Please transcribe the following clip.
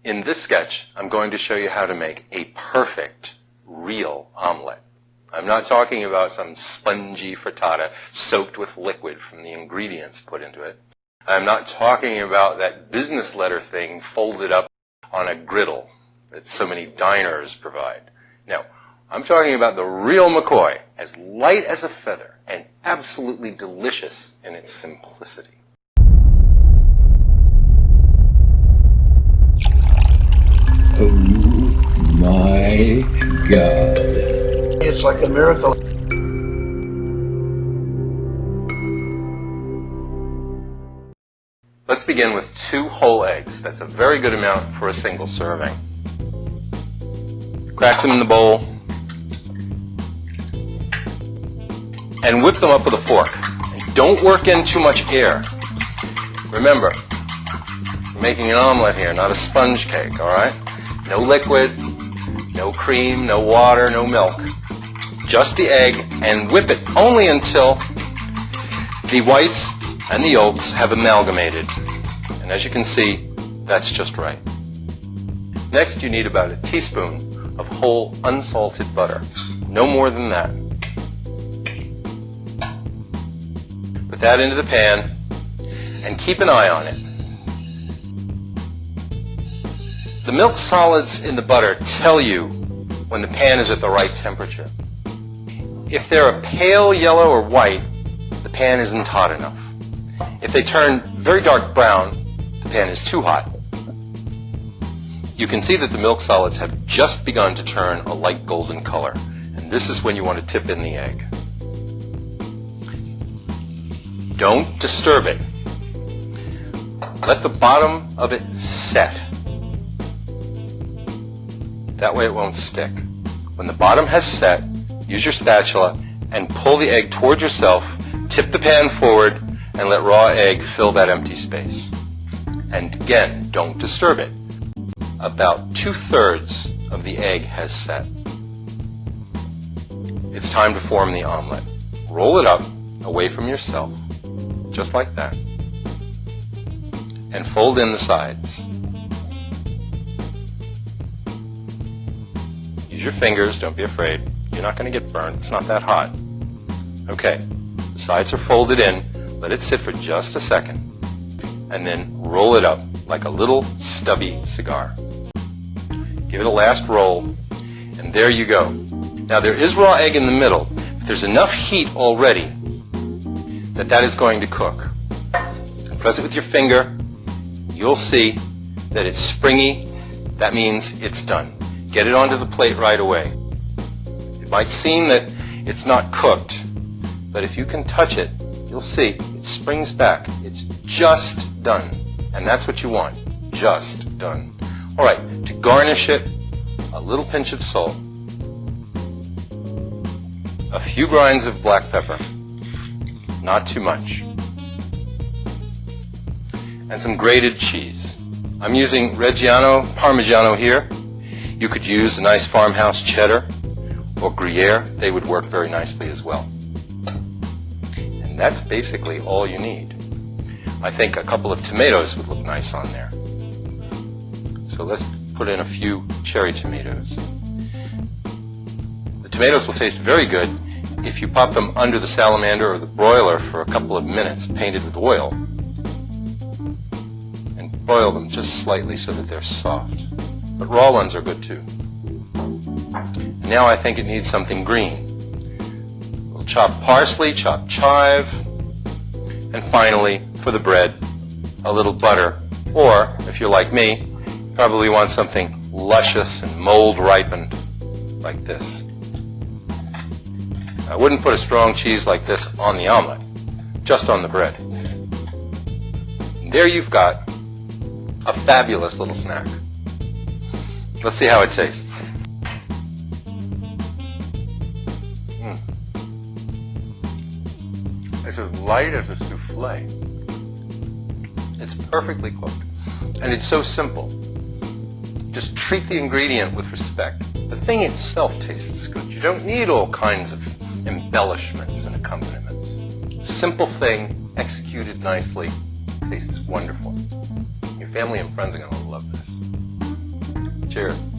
In this sketch, I'm going to show you how to make a perfect, real omelet. I'm not talking about some spongy frittata soaked with liquid from the ingredients put into it. I'm not talking about that business letter thing folded up on a griddle that so many diners provide. No, I'm talking about the real McCoy, as light as a feather and absolutely delicious in its simplicity. Oh my God. It's like a miracle. Let's begin with 2 whole eggs. That's a very good amount for a single serving. Crack them in the bowl and whip them up with a fork. And don't work in too much air. Remember, we're making an omelet here, not a sponge cake, all right? No liquid, no cream, no water, no milk. Just the egg, and whip it only until the whites and the yolks have amalgamated. And as you can see, that's just right. Next, you need about a teaspoon of whole unsalted butter. No more than that. Put that into the pan and keep an eye on it. The milk solids in the butter tell you when the pan is at the right temperature. If they're a pale yellow or white, the pan isn't hot enough. If they turn very dark brown, the pan is too hot. You can see that the milk solids have just begun to turn a light golden color, and this is when you want to tip in the egg. Don't disturb it. Let the bottom of it set. That way it won't stick. When the bottom has set, use your spatula and pull the egg toward yourself, tip the pan forward, and let raw egg fill that empty space. And again, don't disturb it. About 2/3 of the egg has set. It's time to form the omelet. Roll it up away from yourself, just like that, and fold in the sides. Use your fingers, don't be afraid. You're not going to get burned, it's not that hot. Okay, the sides are folded in, let it sit for just a second, and then roll it up like a little stubby cigar. Give it a last roll, and there you go. Now there is raw egg in the middle, but there's enough heat already that is going to cook. Press it with your finger, you'll see that it's springy, that means it's done. Get it onto the plate right away. It might seem that it's not cooked, but if you can touch it, you'll see it springs back. It's just done. And that's what you want, just done. All right, to garnish it, a little pinch of salt, a few grinds of black pepper, not too much, and some grated cheese. I'm using Reggiano Parmigiano here. You could use a nice farmhouse cheddar or Gruyere. They would work very nicely as well. And that's basically all you need. I think a couple of tomatoes would look nice on there. So let's put in a few cherry tomatoes. The tomatoes will taste very good if you pop them under the salamander or the broiler for a couple of minutes, painted with oil, and broil them just slightly so that they're soft. But raw ones are good too. And now I think it needs something green. We'll chop parsley, chop chive, and finally, for the bread, a little butter. Or, if you're like me, you probably want something luscious and mold ripened, like this. I wouldn't put a strong cheese like this on the omelet, just on the bread. And there you've got a fabulous little snack. Let's see how it tastes. It's as light as a souffle. It's perfectly cooked. And it's so simple. Just treat the ingredient with respect. The thing itself tastes good. You don't need all kinds of embellishments and accompaniments. Simple thing, executed nicely, tastes wonderful. Your family and friends are going to love this. Cheers.